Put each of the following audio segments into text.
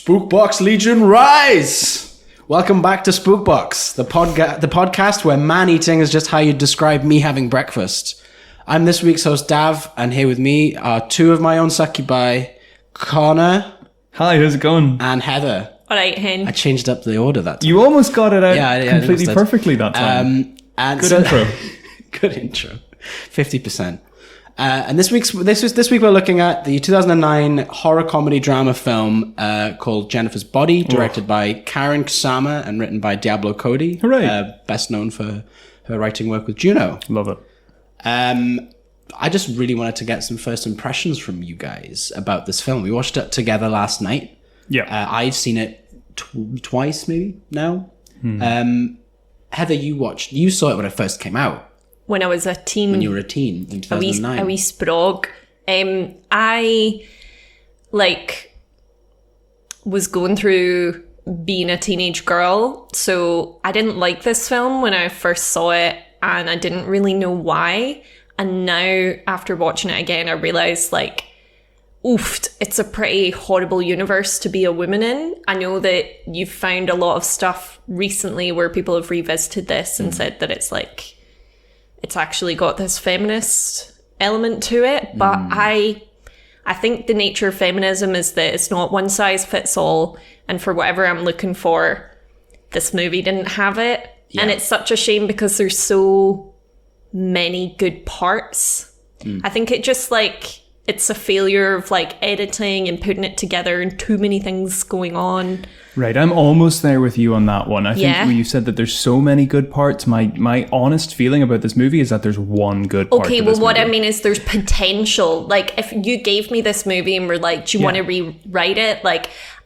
SpookBox Legion rise! Welcome back to SpookBox, the podcast where man-eating is just how you describe me having breakfast. I'm this week's host, Dav, and here with me are two of my own succubi, Connor. Hi, how's it going? And Heather. All right, Hen. I changed up the order that time. You almost got it out completely perfectly that time. And good intro. Good intro. 50%. And this week we're looking at the 2009 horror comedy drama film called Jennifer's Body, directed by Karyn Kusama and written by Diablo Cody. Hooray! Best known for her writing work with Juno. Love it. I just really wanted to get some first impressions from you guys about this film. We watched it together last night. Yeah. I've seen it twice maybe now. Heather, you saw it when it first came out. When I was a teen. When you were a teen in 2009. A wee sprog. I, was going through being a teenage girl, so I didn't like this film when I first saw it, and I didn't really know why. And now, after watching it again, I realised, it's a pretty horrible universe to be a woman in. I know that you've found a lot of stuff recently where people have revisited this and said that it's actually got this feminist element to it. But I think the nature of feminism is that it's not one size fits all. And for whatever I'm looking for, this movie didn't have it. Yeah. And it's such a shame because there's so many good parts. I think it just it's a failure of editing and putting it together and too many things going on. Right, I'm almost there with you on that one. I think when you said that there's so many good parts, my honest feeling about this movie is that there's one good part. Okay, well, what I mean is there's potential. If you gave me this movie and were do you want to rewrite it?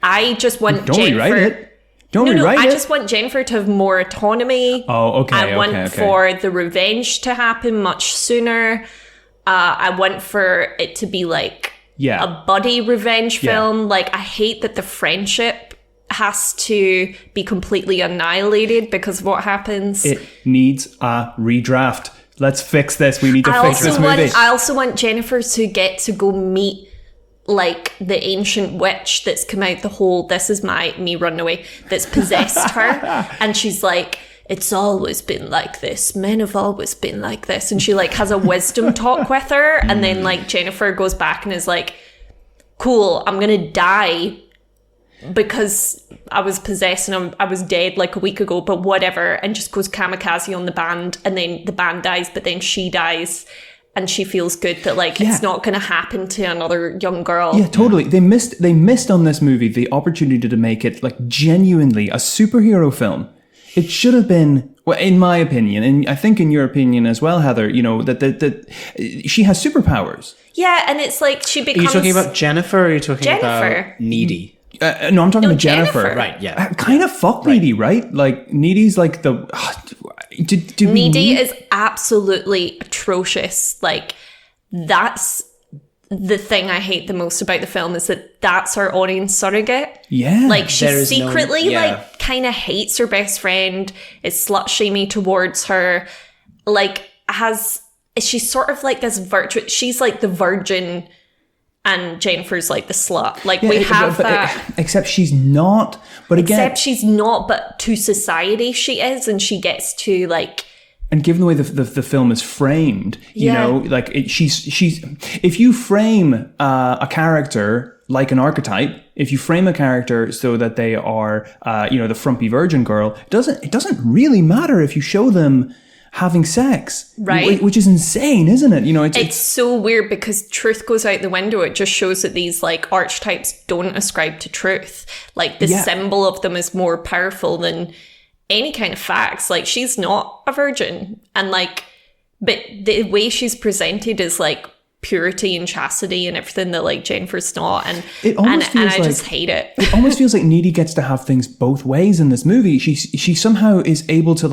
I just want Don't Jennifer... rewrite it. Don't rewrite it. I just want Jennifer to have more autonomy. Oh, okay, I want for the revenge to happen much sooner. I want for it to be a buddy revenge film. I hate that the friendship has to be completely annihilated because of what happens. It needs a redraft. Let's fix this. We need to fix this movie. I also want Jennifer to get to go meet the ancient witch that's come out the hole. This is me running away. That's possessed her. And she's it's always been like this. Men have always been like this. And she has a wisdom talk with her. And then Jennifer goes back and is cool, I'm going to die because I was possessed and I was dead a week ago, but whatever. And just goes kamikaze on the band. And then the band dies, but then she dies. And she feels good that it's not going to happen to another young girl. Yeah, totally. They missed on this movie the opportunity to make it genuinely a superhero film. It should have been, well, in my opinion, and I think in your opinion as well, Heather, that she has superpowers. Yeah, and it's she becomes... Are you talking about Jennifer or are you talking about Needy? No, I'm talking about Jennifer. Right, yeah. Kind of fuck Needy, right? Needy's the... Needy is absolutely atrocious. That's the thing I hate the most about the film is that that's our audience surrogate. Yeah. She secretly kind of hates her best friend, is slut-shamey towards her, she's sort of this virtuous, she's the virgin and Jennifer's the slut. We have that. Except she's not, but again. Except she's not, but to society she is, and she gets to And given the way the film is framed, she's if you frame a character like an archetype, if you frame a character so that they are, the frumpy virgin girl, it doesn't really matter if you show them having sex, right? Which is insane, isn't it? It's so weird because truth goes out the window. It just shows that these archetypes don't ascribe to truth. The symbol of them is more powerful than any kind of facts. She's not a virgin, and but the way she's presented is purity and chastity and everything that Jennifer's not, and I just hate it. It almost feels like Needy gets to have things both ways in this movie. She somehow is able to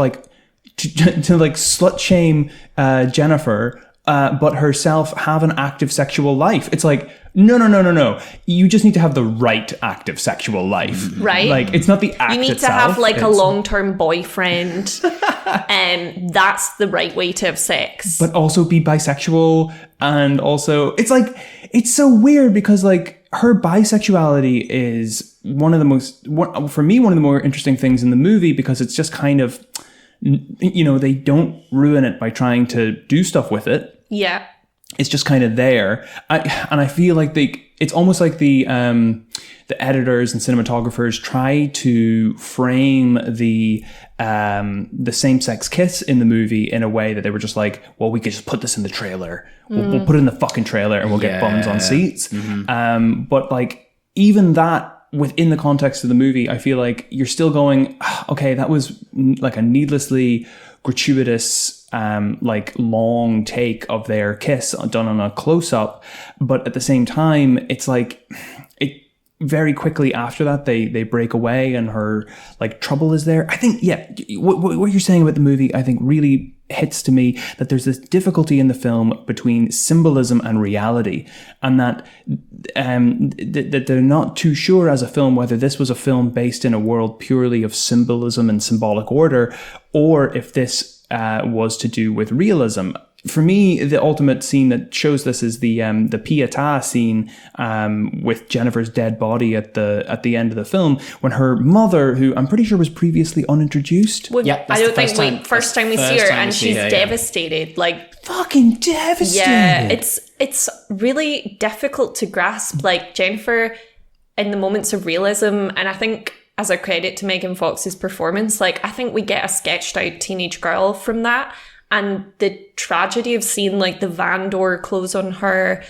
slut shame Jennifer, but herself have an active sexual life. It's no. You just need to have the right active sexual life. Right. It's not the act itself. You need to have a long-term boyfriend That's the right way to have sex. But also be bisexual, and also it's so weird because like her bisexuality is one of the more interesting things in the movie, because it's just kind of, they don't ruin it by trying to do stuff with it. Yeah. It's just kind of there. I feel like it's almost like the editors and cinematographers try to frame the same-sex kiss in the movie in a way that they were just like, well, we could just put this in the trailer. We'll put it in the fucking trailer and we'll get bums on seats. Mm-hmm. But like, even that, within the context of the movie, I feel like you're still going, okay, that was like a needlessly gratuitous, like long take of their kiss done on a close-up. But at the same time, it's like, very quickly after that, they break away and her like trouble is there. I think, what you're saying about the movie, I think really hits to me, that there's this difficulty in the film between symbolism and reality, and that that they're not too sure as a film whether this was a film based in a world purely of symbolism and symbolic order, or if this was to do with realism. For me, the ultimate scene that shows this is the Pietà scene with Jennifer's dead body at the end of the film, when her mother, who I'm pretty sure was previously unintroduced. Well, I don't think first time we see her, and she's devastated, like fucking devastated. Yeah, it's really difficult to grasp. Like Jennifer, in the moments of realism, and I think as a credit to Megan Fox's performance, like I think we get a sketched out teenage girl from that. And the tragedy of seeing like the van door close on her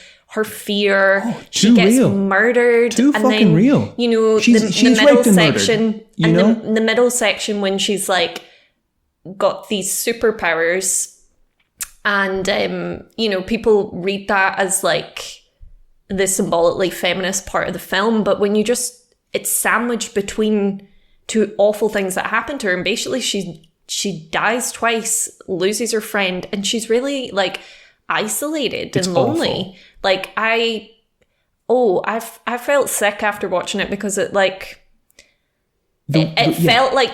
fear, she gets murdered. Too and fucking then, real. She's the middle section, murdered, the middle section when she's like got these superpowers, and people read that as like the symbolically feminist part of the film, but when it's sandwiched between two awful things that happen to her, and basically she dies twice, loses her friend, and she's really like isolated and lonely. Awful. Like I felt sick after watching it, because it like it felt like,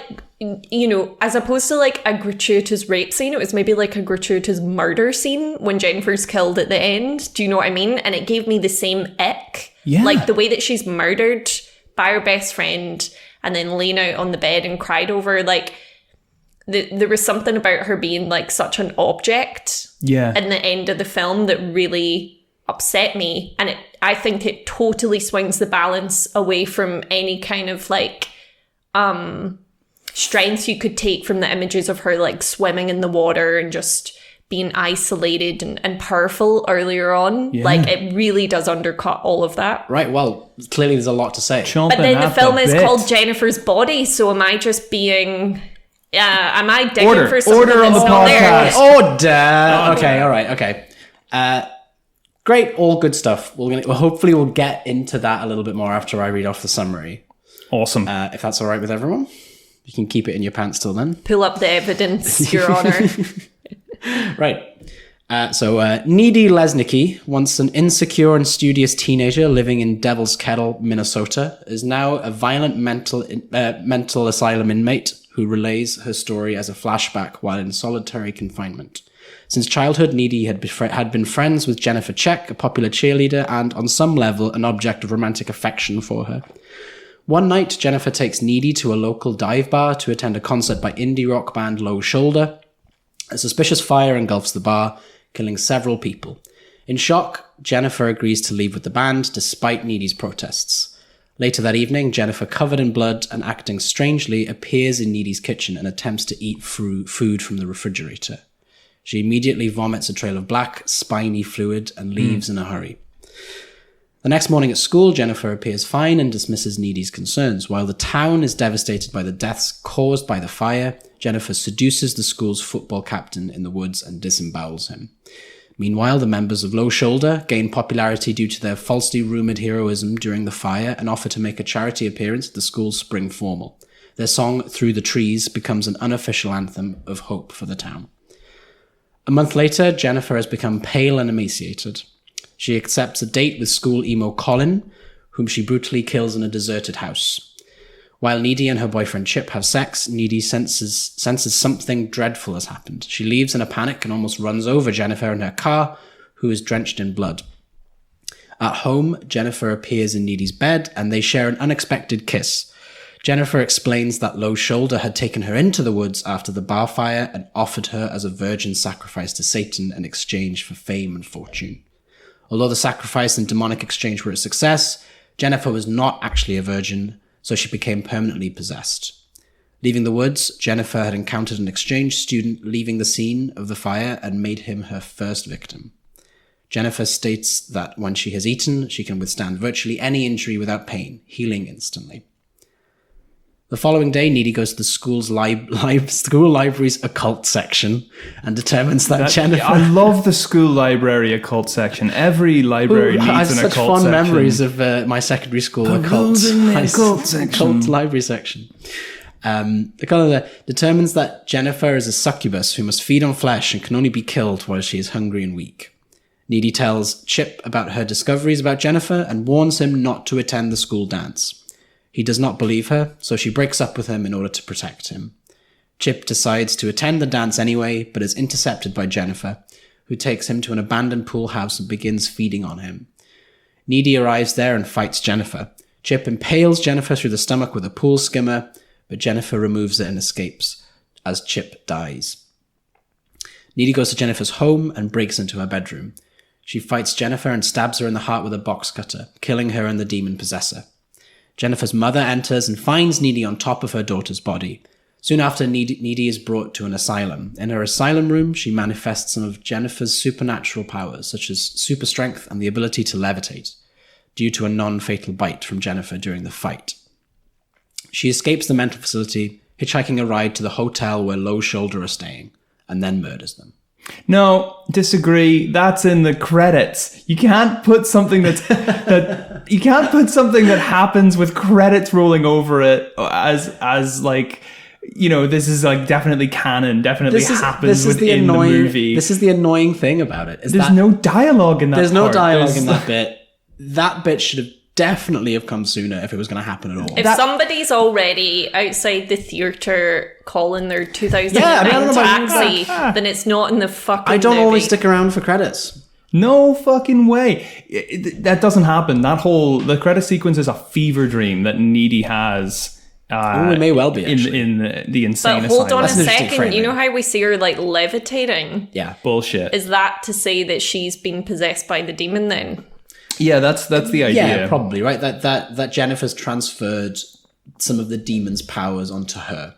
as opposed to like a gratuitous rape scene, it was maybe like a gratuitous murder scene when Jennifer's killed at the end. Do you know what I mean? And it gave me the same ick. Yeah. Like the way that she's murdered by her best friend and then laying out on the bed and cried over, like there was something about her being like such an object in the end of the film that really upset me. And I think it totally swings the balance away from any kind of like strength you could take from the images of her like swimming in the water and just being isolated and powerful earlier on. Yeah. Like it really does undercut all of that. Right, well, clearly there's a lot to say. But then the film is called Jennifer's Body, so am I just being... am I digging for something that's not there? Order! Okay, all right, okay. Great, all good stuff. Hopefully we'll get into that a little bit more after I read off the summary. Awesome. If that's all right with everyone. You can keep it in your pants till then. Pull up the evidence, Your Honor. Right. So needy Lesnicki, once an insecure and studious teenager living in Devil's Kettle, Minnesota, is now a violent mental asylum inmate who relays her story as a flashback while in solitary confinement. Since childhood, Needy had been friends with Jennifer Check, a popular cheerleader, and on some level an object of romantic affection for her. One night, Jennifer takes Needy to a local dive bar to attend a concert by indie rock band Low Shoulder. A suspicious fire engulfs the bar, killing several people. In shock, Jennifer agrees to leave with the band despite Needy's protests. Later that evening, Jennifer, covered in blood and acting strangely, appears in Needy's kitchen and attempts to eat food from the refrigerator. She immediately vomits a trail of black, spiny fluid and leaves in a hurry. The next morning at school, Jennifer appears fine and dismisses Needy's concerns. While the town is devastated by the deaths caused by the fire, Jennifer seduces the school's football captain in the woods and disembowels him. Meanwhile, the members of Low Shoulder gain popularity due to their falsely rumoured heroism during the fire and offer to make a charity appearance at the school's spring formal. Their song, Through the Trees, becomes an unofficial anthem of hope for the town. A month later, Jennifer has become pale and emaciated. She accepts a date with school emo Colin, whom she brutally kills in a deserted house. While Needy and her boyfriend Chip have sex, Needy senses something dreadful has happened. She leaves in a panic and almost runs over Jennifer in her car, who is drenched in blood. At home, Jennifer appears in Needy's bed and they share an unexpected kiss. Jennifer explains that Low Shoulder had taken her into the woods after the bar fire and offered her as a virgin sacrifice to Satan in exchange for fame and fortune. Although the sacrifice and demonic exchange were a success, Jennifer was not actually a virgin, so she became permanently possessed. Leaving the woods, Jennifer had encountered an exchange student leaving the scene of the fire and made him her first victim. Jennifer states that when she has eaten, she can withstand virtually any injury without pain, healing instantly. The following day, Needy goes to the school library's occult section and determines that Jennifer... I love the school library occult section. Every library needs an occult section. I have such fond memories of my secondary school occult library section. The color determines that Jennifer is a succubus who must feed on flesh and can only be killed while she is hungry and weak. Needy tells Chip about her discoveries about Jennifer and warns him not to attend the school dance. He does not believe her, so she breaks up with him in order to protect him. Chip decides to attend the dance anyway, but is intercepted by Jennifer, who takes him to an abandoned pool house and begins feeding on him. Needy arrives there and fights Jennifer. Chip impales Jennifer through the stomach with a pool skimmer, but Jennifer removes it and escapes, as Chip dies. Needy goes to Jennifer's home and breaks into her bedroom. She fights Jennifer and stabs her in the heart with a box cutter, killing her and the demon possessor. Jennifer's mother enters and finds Needy on top of her daughter's body. Soon after, Needy is brought to an asylum. In her asylum room, she manifests some of Jennifer's supernatural powers, such as super strength and the ability to levitate, due to a non-fatal bite from Jennifer during the fight. She escapes the mental facility, hitchhiking a ride to the hotel where Low Shoulder are staying, and then murders them. No, disagree. That's in the credits. You can't put something that happens with credits rolling over it as like, you know, this is like definitely canon, happens within the movie. This is the annoying thing about it. There's no dialogue in that. There's no dialogue in that bit. That bit should have definitely have come sooner if it was going to happen at all. If somebody's already outside the theatre calling their 2009 taxi, then it's not in the fucking I don't movie. always stick around for credits. No fucking way. That doesn't happen. The credit sequence is a fever dream that Needy has. It may well be, in the insane asylum. But hold on a That's second. You know how we see her like levitating? Yeah. Bullshit. Is that to say that she's been possessed by the demon then? Yeah, that's the idea. Yeah, probably, right? That Jennifer's transferred some of the demon's powers onto her.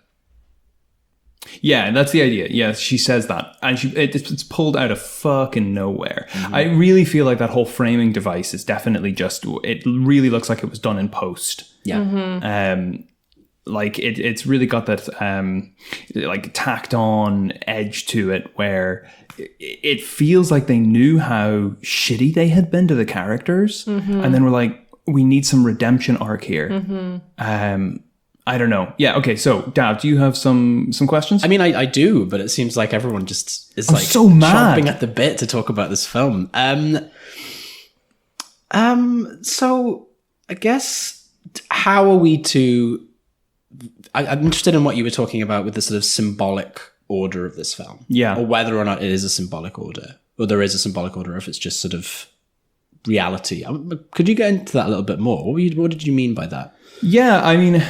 Yeah, that's the idea. Yeah, she says that. And it's pulled out of fucking nowhere. Mm-hmm. I really feel like that whole framing device is definitely it really looks like it was done in post. Yeah. Mm-hmm. Like it's really got that like tacked on edge to it where it feels like they knew how shitty they had been to the characters, and then we're like, we need some redemption arc here. I don't know. Yeah, okay, so Dav, do you have some questions? I mean, I do, but it seems like everyone just is so mad, chomping at the bit to talk about this film. So I guess how are we to? I'm interested in what you were talking about with the sort of symbolic order of this film. Yeah. Or whether or not it is a symbolic order, or there is a symbolic order, if it's just sort of reality. Could you get into that a little bit more? What did you mean by that? Yeah, I mean,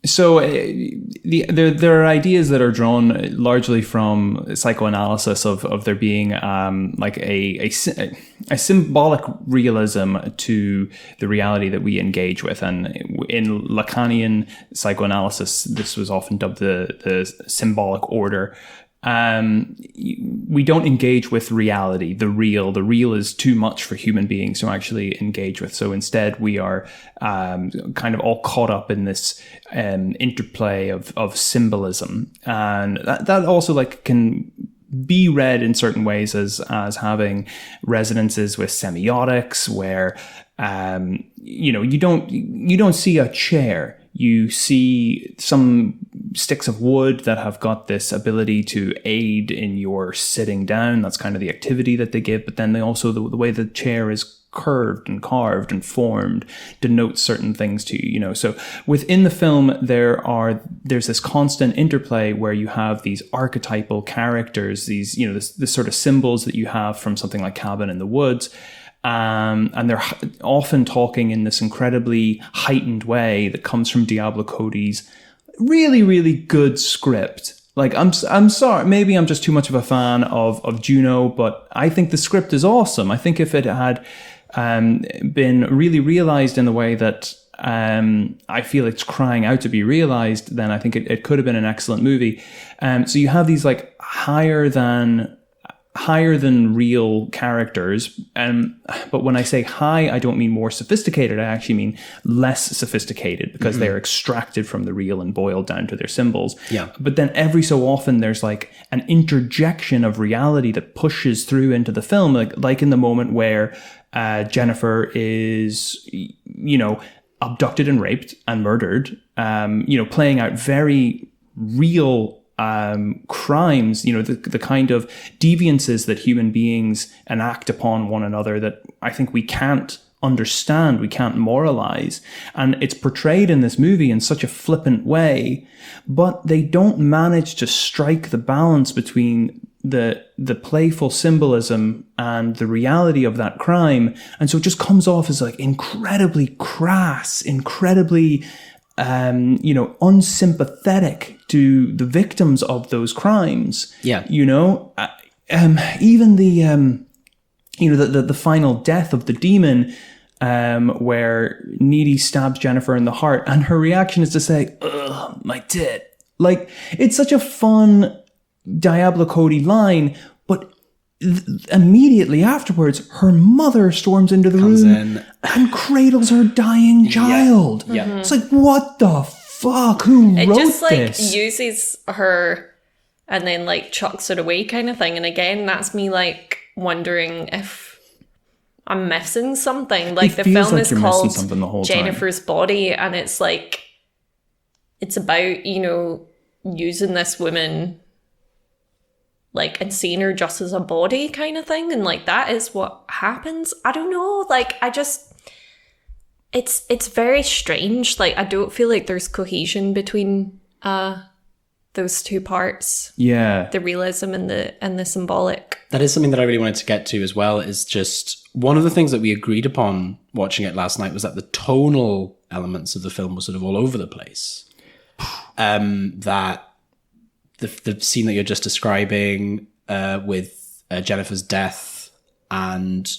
so there are ideas that are drawn largely from psychoanalysis of there being like a symbolic realism to the reality that we engage with, and in Lacanian psychoanalysis, this was often dubbed the symbolic order. We don't engage with reality, the real. The real is too much for human beings to actually engage with. So instead, we are kind of all caught up in this interplay of symbolism, and that also like can be read in certain ways as having resonances with semiotics, where you don't see a chair. You see some sticks of wood that have got this ability to aid in your sitting down. That's kind of the activity that they give. But then they also, the way the chair is curved and carved and formed denotes certain things to you, So within the film, there's this constant interplay where you have these archetypal characters, these, this sort of symbols that you have from something like Cabin in the Woods. And they're often talking in this incredibly heightened way that comes from Diablo Cody's really, really good script. Like, I'm sorry, maybe I'm just too much of a fan of Juno, but I think the script is awesome. I think if it had been really realized in the way that I feel it's crying out to be realized, then I think it could have been an excellent movie. So you have these like higher than real characters, but when I say high, I don't mean more sophisticated. I actually mean less sophisticated, because they're extracted from the real and boiled down to their symbols. Yeah. But then every so often there's like an interjection of reality that pushes through into the film, like in the moment where Jennifer is, abducted and raped and murdered, playing out very real crimes, the kind of deviances that human beings enact upon one another that I think we can't understand, we can't moralize. And it's portrayed in this movie in such a flippant way, but they don't manage to strike the balance between the playful symbolism and the reality of that crime. And so it just comes off as like incredibly crass, incredibly unsympathetic to the victims of those crimes. Yeah. Even the final death of the demon, where Needy stabs Jennifer in the heart, and her reaction is to say, "Ugh, my tit." Like, it's such a fun Diablo Cody line, but immediately afterwards, her mother storms into the room and cradles her dying child. Yeah. It's like, what the fuck? Who wrote just this? Uses her and then like chucks it away kind of thing. And again, that's me like wondering if I'm missing something. Like, the film is called Jennifer's Body, and it's like, it's about, using this woman like and seeing her just as a body kind of thing, and like that is what happens. I don't know, like it's very strange. Like, I don't feel like there's cohesion between those two parts. Yeah. The realism and the symbolic. That is something that I really wanted to get to as well, is just one of the things that we agreed upon watching it last night was that the tonal elements of the film were sort of all over the place. That the scene that you're just describing with Jennifer's death, and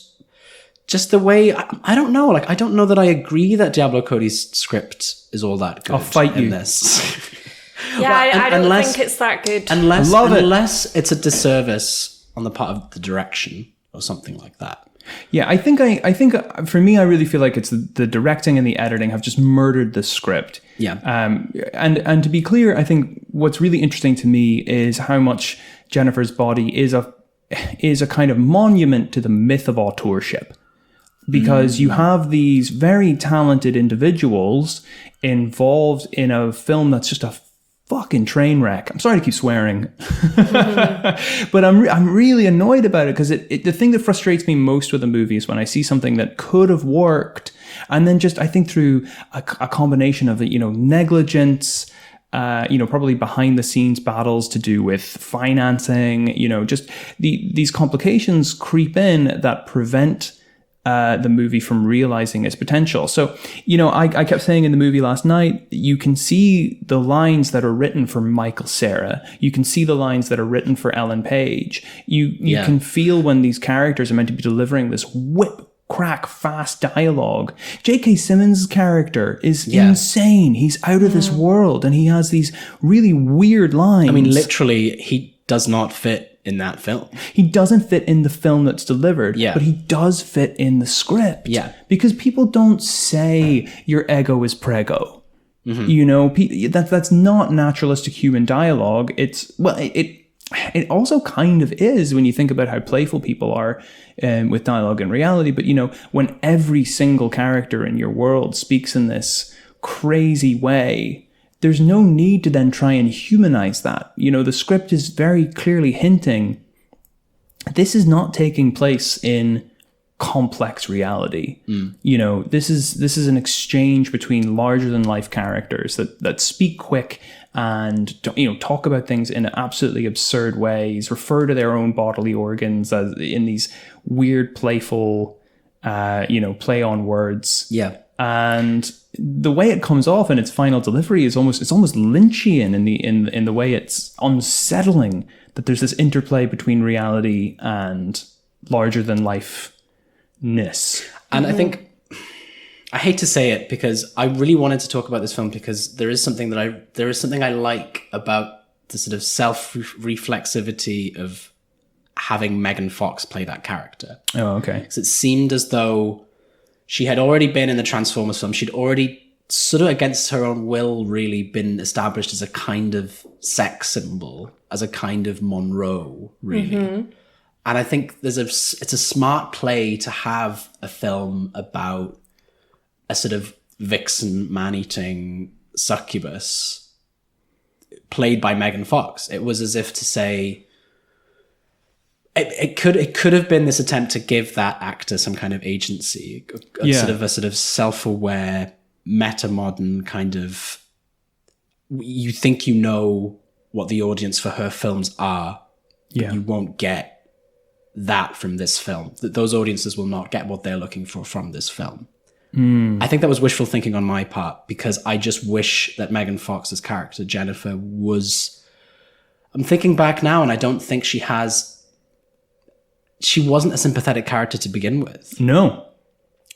just the way, I don't know, like, I don't know that I agree that Diablo Cody's script is all that good. I'll fight you. In this. Yeah, well, I don't think it's that good. Unless it's a disservice on the part of the direction or something like that. Yeah, I think for me, I really feel like it's the directing and the editing have just murdered the script. Yeah. And to be clear, I think what's really interesting to me is how much Jennifer's Body is a kind of monument to the myth of authorship. Because you have these very talented individuals involved in a film that's just a fucking train wreck. I'm sorry to keep swearing, but I'm really annoyed about it, because the thing that frustrates me most with a movie is when I see something that could have worked, and then just, I think, through a combination of negligence, probably behind the scenes battles to do with financing, just these complications creep in that prevent the movie from realizing its potential. So, I kept saying in the movie last night, you can see the lines that are written for Michael Cera. You can see the lines that are written for Ellen Page. You can feel when these characters are meant to be delivering this whip crack fast dialogue. J.K. Simmons' character is insane. He's out of this world, and he has these really weird lines. I mean, literally, he does not fit in that film. He doesn't fit in the film that's delivered, but he does fit in the script. Yeah. Because people don't say your ego is prego. Mm-hmm. That's not naturalistic human dialogue. It also kind of is when you think about how playful people are with dialogue in reality. But, when every single character in your world speaks in this crazy way, there's no need to then try and humanize that. The script is very clearly hinting this is not taking place in complex reality. You know, this is an exchange between larger than life characters that speak quick and, you know, talk about things in absolutely absurd ways, refer to their own bodily organs as in these weird, playful, you know, play on words. Yeah. And the way it comes off in its final delivery is almost Lynchian in the way it's unsettling, that there's this interplay between reality and larger than life-ness. And I think, I hate to say it because I really wanted to talk about this film because there is something I like about the sort of self-reflexivity of having Megan Fox play that character. Oh, okay. Because it seemed as though she had already been in the Transformers film. She'd already sort of against her own will really been established as a kind of sex symbol, as a kind of Monroe, really. And I think it's a smart play to have a film about a sort of vixen, man-eating succubus played by Megan Fox. It was as if to say, it could have been this attempt to give that actor some kind of agency, a sort of self-aware, meta-modern kind of, you think you know what the audience for her films are, but you won't get that from this film. That those audiences will not get what they're looking for from this film. I think that was wishful thinking on my part, because I just wish that Megan Fox's character, Jennifer, was... I'm thinking back now, and I don't think she wasn't a sympathetic character to begin with. No.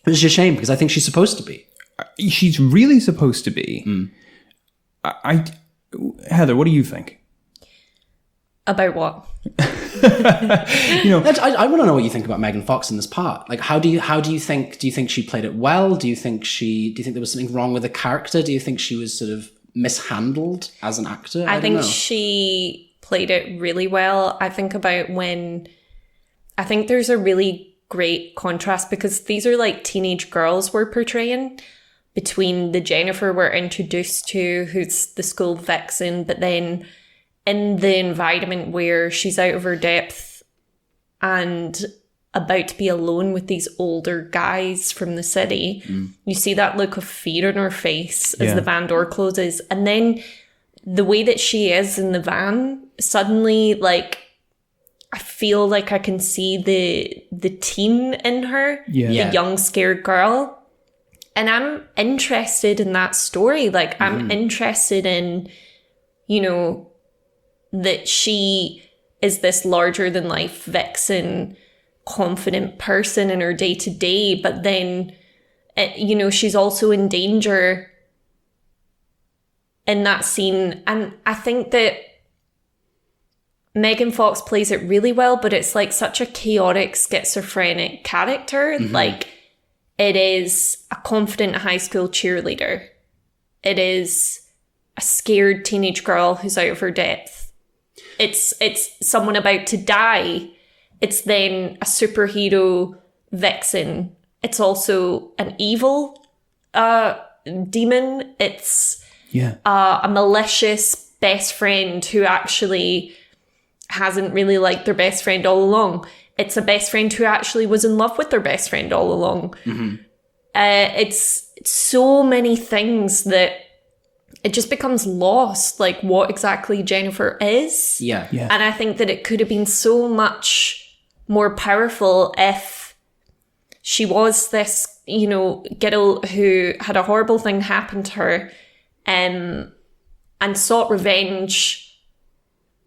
Which is a shame, because I think she's supposed to be. She's really supposed to be. Heather, what do you think? About what? You know, I want to know what you think about Megan Fox in this part. Like, do you think she played it well? Do you think there was something wrong with the character? Do you think she was sort of mishandled as an actor? I think she played it really well. I think there's a really great contrast, because these are like teenage girls we're portraying, between the Jennifer we're introduced to, who's the school vixen, but then in the environment where she's out of her depth and about to be alone with these older guys from the city, you see that look of fear on her face as the van door closes. And then the way that she is in the van, suddenly, like, I feel like I can see the teen in her, the young, scared girl. And I'm interested in that story. Like, I'm interested in, you know, that she is this larger than life vixen, confident person in her day to day, but then, you know, she's also in danger in that scene. And I think that Megan Fox plays it really well, but it's like such a chaotic, schizophrenic character. Like, it is a confident high school cheerleader. It is a scared teenage girl who's out of her depth. It's someone about to die. It's then a superhero vixen. It's also an evil demon. It's a malicious best friend who actually hasn't really liked their best friend all along. It's a best friend who actually was in love with their best friend all along. It's so many things that it just becomes lost, like what exactly Jennifer is. And I think that it could have been so much more powerful if she was this, you know, girl who had a horrible thing happen to her and sought revenge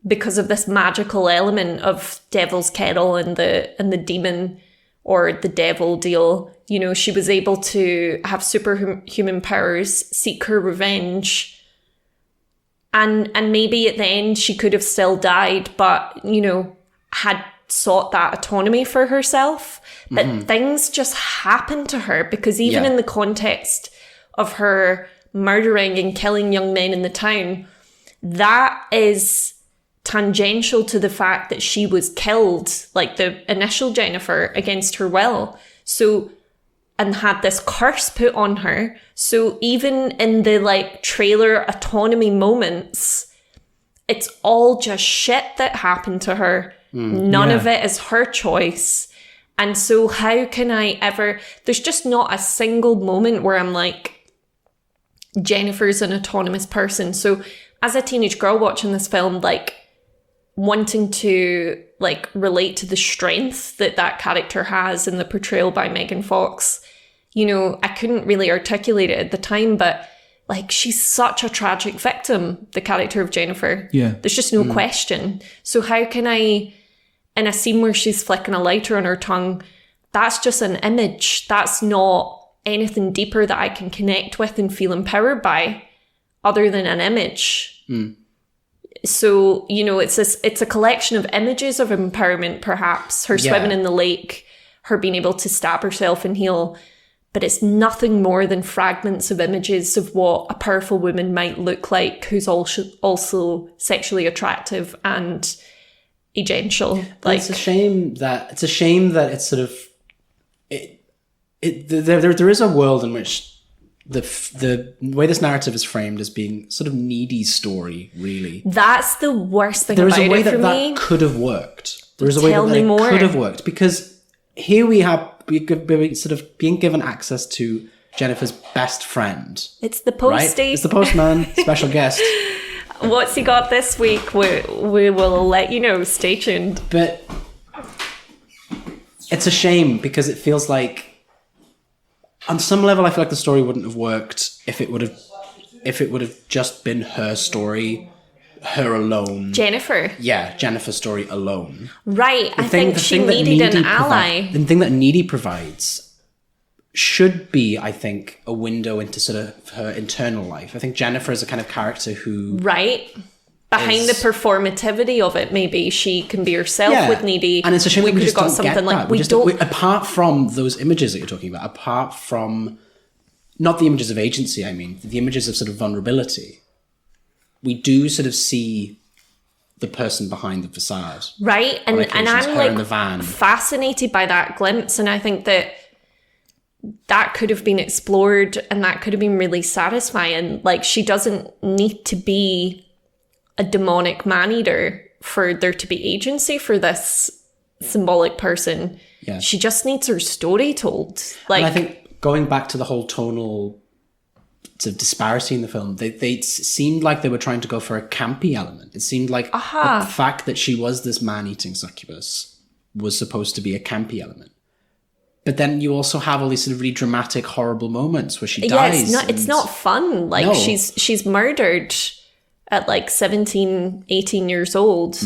because of this magical element of Devil's Kettle and the demon or the devil deal. You know, she was able to have superhuman powers, seek her revenge. And maybe at the end she could have still died, but, you know, had sought that autonomy for herself. But things just happened to her, because even in the context of her murdering and killing young men in the town, that is tangential to the fact that she was killed, like the initial Jennifer, against her will. So, and had this curse put on her. So even in the like trailer autonomy moments, it's all just shit that happened to her. None of it is her choice. And so how can I ever, there's just not a single moment where I'm like, Jennifer's an autonomous person. So as a teenage girl watching this film, like wanting to like relate to the strength that character has in the portrayal by Megan Fox, you know, I couldn't really articulate it at the time, but like she's such a tragic victim, the character of Jennifer. Yeah. There's just no question. So how can I, in a scene where she's flicking a lighter on her tongue, that's just an image. That's not anything deeper that I can connect with and feel empowered by other than an image. So, you know, it's a collection of images of empowerment, perhaps. Her swimming in the lake, her being able to stab herself and heal. But it's nothing more than fragments of images of what a powerful woman might look like who's also sexually attractive and agential. Like, it's a shame that it's sort of there is a world in which the way this narrative is framed as being sort of needy story, really. That's the worst thing there is about a way it for that me. Could have worked. There is a way Tell that me it more. could have worked, because here we sort of being given access to Jennifer's best friend. It's the Right? postie. It's the postman, special guest. What's he got this week? We will let you know. Stay tuned. But it's a shame, because it feels like, on some level, I feel like the story wouldn't have worked if it would have just been her story, her alone. Jennifer's story alone. Right. I think she needed an ally. The thing that Needy provides should be, I think, a window into sort of her internal life. I think Jennifer is a kind of character who... Right. Behind the performativity of it, maybe she can be herself with Needy. And it's a shame that we just could don't have got something get like that. Apart from those images that you're talking about, apart from not the images of agency, I mean, the images of sort of vulnerability, we do sort of see the person behind the facade. Right. And I'm her in the like van. fascinated by that glimpse. And I think that could have been explored and that could have been really satisfying. Like, she doesn't need to be a demonic man-eater for there to be agency for this symbolic person. Yeah. She just needs her story told. Like, And I think going back to the whole tonal sort of disparity in the film, they seemed like they were trying to go for a campy element. It seemed like the fact that she was this man-eating succubus was supposed to be a campy element. But then you also have all these sort of really dramatic, horrible moments where she dies. It's not fun. Like, No. she's murdered at like 17, 18 years old.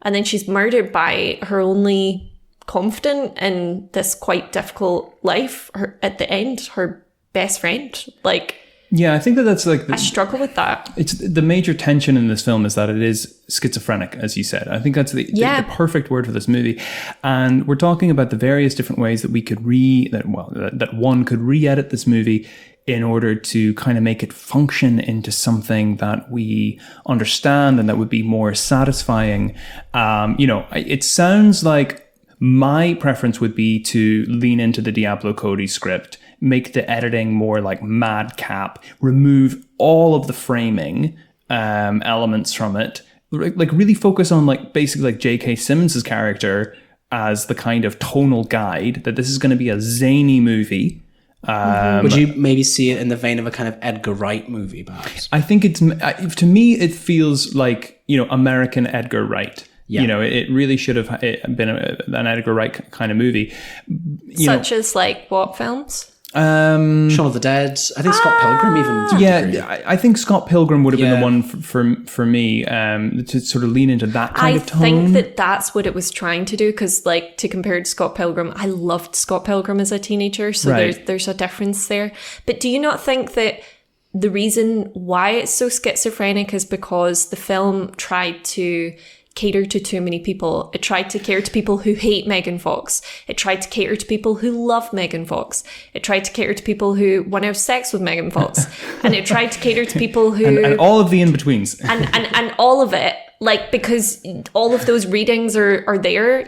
And then she's murdered by her only confidant in this quite difficult life. At the end, her best friend. Like, Yeah, I think that's like... I struggle with that. It's the major tension in this film is that it is schizophrenic, as you said. I think that's the perfect word for this movie. And we're talking about the various different ways that we could that one could re-edit this movie in order to kind of make it function into something that we understand and that would be more satisfying. It sounds like my preference would be to lean into the Diablo Cody script, make the editing more like madcap, remove all of the framing elements from it, like really focus on like basically like J.K. Simmons' character as the kind of tonal guide, that this is going to be a zany movie. Would you maybe see it in the vein of a kind of Edgar Wright movie, perhaps? I think to me, it feels like, American Edgar Wright. Yeah. It really should have been an Edgar Wright kind of movie. Such as like what films? Shaun of the Dead. I think Scott Pilgrim even. To a degree. I think Scott Pilgrim would have been the one for me to sort of lean into that kind of tone. I think that's what it was trying to do, because like to compare it to Scott Pilgrim, I loved Scott Pilgrim as a teenager, so there's a difference there. But do you not think that the reason why it's so schizophrenic is because the film tried to cater to too many people? It tried to cater to people who hate Megan Fox. It tried to cater to people who love Megan Fox. It tried to cater to people who want to have sex with Megan Fox. And it tried to cater to people who... and all of the in-betweens. and all of it. Like, because all of those readings are there,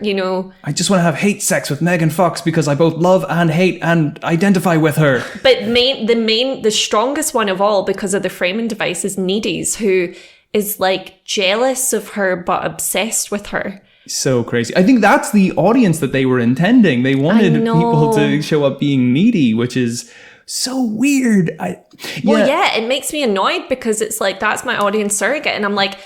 I just want to have hate sex with Megan Fox because I both love and hate and identify with her. But the strongest one of all, because of the framing device, is Needy's, who is like jealous of her but obsessed with her. So crazy. I think that's the audience that they were intending. They wanted people to show up being needy, which is so weird. It makes me annoyed because it's like, that's my audience surrogate. And I'm like,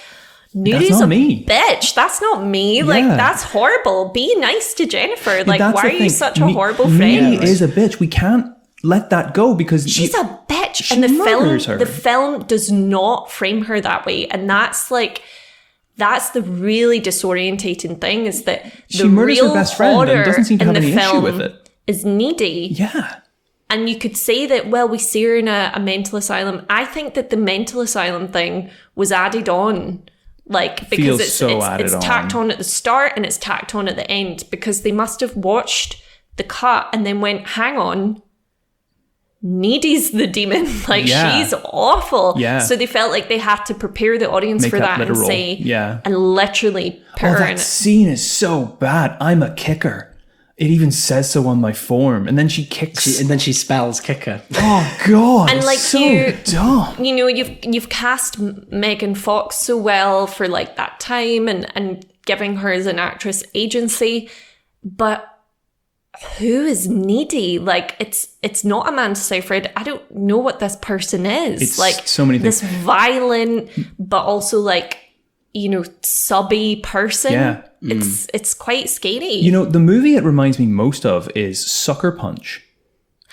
Needy's a me. bitch. That's not me. Yeah. Like, that's horrible. Be nice to Jennifer. Like, That's why the are you thing. such a horrible friend? Needy is a bitch. We can't let that go because She's a bitch. she And murders her. the film does not frame her that way. And that's the really disorientating thing, is that she the murders real her best friend and doesn't seem to have any issue with it. Is Needy. Yeah. And you could say that, well, we see her in a mental asylum. I think that the mental asylum thing was added on. Like, because Feels it's so added it's on. tacked on at the start and it's tacked on at the end, because they must have watched the cut and then went, hang on, Needy's the demon. Like, she's awful. Yeah. So they felt like they had to prepare the audience Make for that that literal. and say, Yeah. and literally put her in That it. scene is so bad. I'm a kicker. It even says so on my form. And then she kicks. And then she spells kicker. Oh, God. And, like, so dumb. You know, you've cast Megan Fox so well for like that time and giving her as an actress agency, but who is Needy? Like, it's not Amanda Seyfried. I don't know what this person is. It's like so many things. This violent, but also like, you know, subby person. Yeah. It's quite scary. You know, the movie it reminds me most of is Sucker Punch.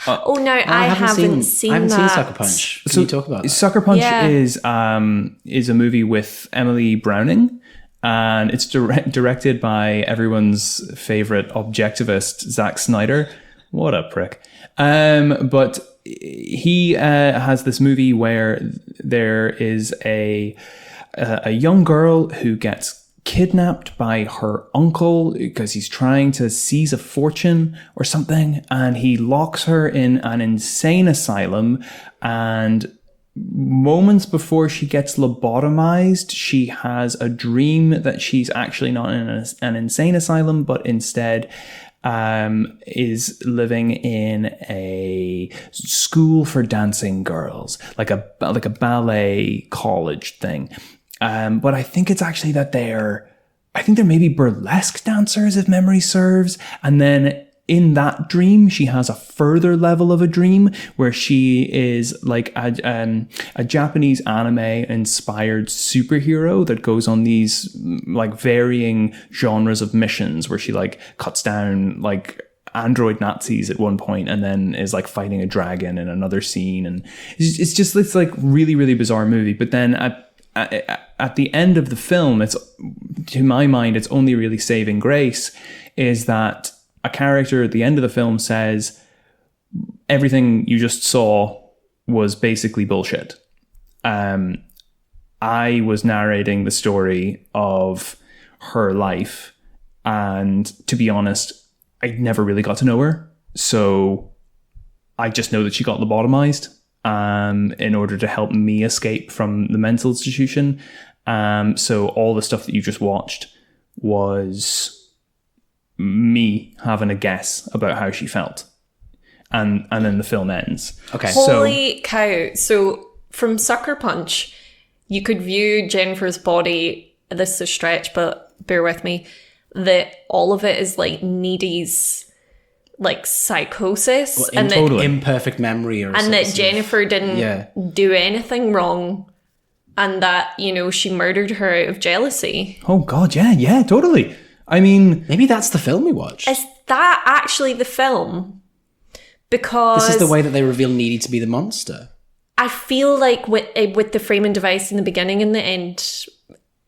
oh no, I haven't seen I haven't that. seen Sucker Punch. Can you talk about that? Sucker Punch Yeah. is a movie with Emily Browning, and it's directed by everyone's favorite objectivist, Zack Snyder. What a prick. But he has this movie where there is a young girl who gets kidnapped by her uncle because he's trying to seize a fortune or something, and he locks her in an insane asylum, and moments before she gets lobotomized, she has a dream that she's actually not in an insane asylum, but instead is living in a school for dancing girls, like a ballet college thing. But I think it's actually that they're maybe burlesque dancers, if memory serves. And then in that dream, she has a further level of a dream where she is like a Japanese anime inspired superhero that goes on these like varying genres of missions where she like cuts down like android Nazis at one point and then is like fighting a dragon in another scene. And it's like really, really bizarre movie. But then at the end of the film, it's, to my mind, it's only really saving grace is that a character at the end of the film says, everything you just saw was basically bullshit. I was narrating the story of her life, and to be honest, I never really got to know her. So I just know that she got lobotomized in order to help me escape from the mental institution. So all the stuff that you just watched was me having a guess about how she felt. And then the film ends. Okay. Holy cow. So from Sucker Punch, you could view Jennifer's body, this is a stretch, but bear with me, that all of it is like Needy's like psychosis. Well, and totally. Imperfect memory or and that Jennifer didn't do anything wrong. And that, you know, she murdered her out of jealousy. Oh God, yeah, totally. I mean, maybe that's the film we watched. Is that actually the film? Because this is the way that they reveal Needy to be the monster. I feel like with the framing device in the beginning and the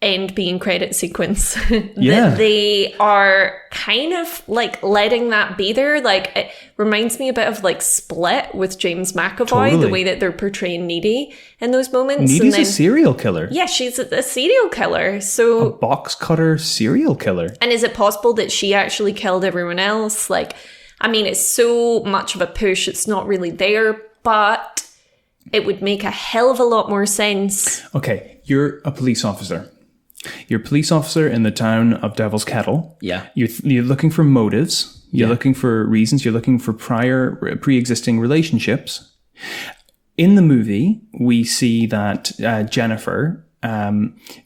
end being credit sequence, that they are kind of like letting that be there. Like, it reminds me a bit of like Split with James McAvoy, the way that they're portraying Needy in those moments. Needy's a serial killer. Yeah, she's a serial killer. So a box cutter serial killer. And is it possible that she actually killed everyone else? Like, I mean, it's so much of a push, it's not really there, but it would make a hell of a lot more sense. Okay, you're a police officer. You're a police officer in the town of Devil's Kettle. Yeah. You're looking for motives. You're looking for reasons. You're looking for pre-existing relationships. In the movie, we see that Jennifer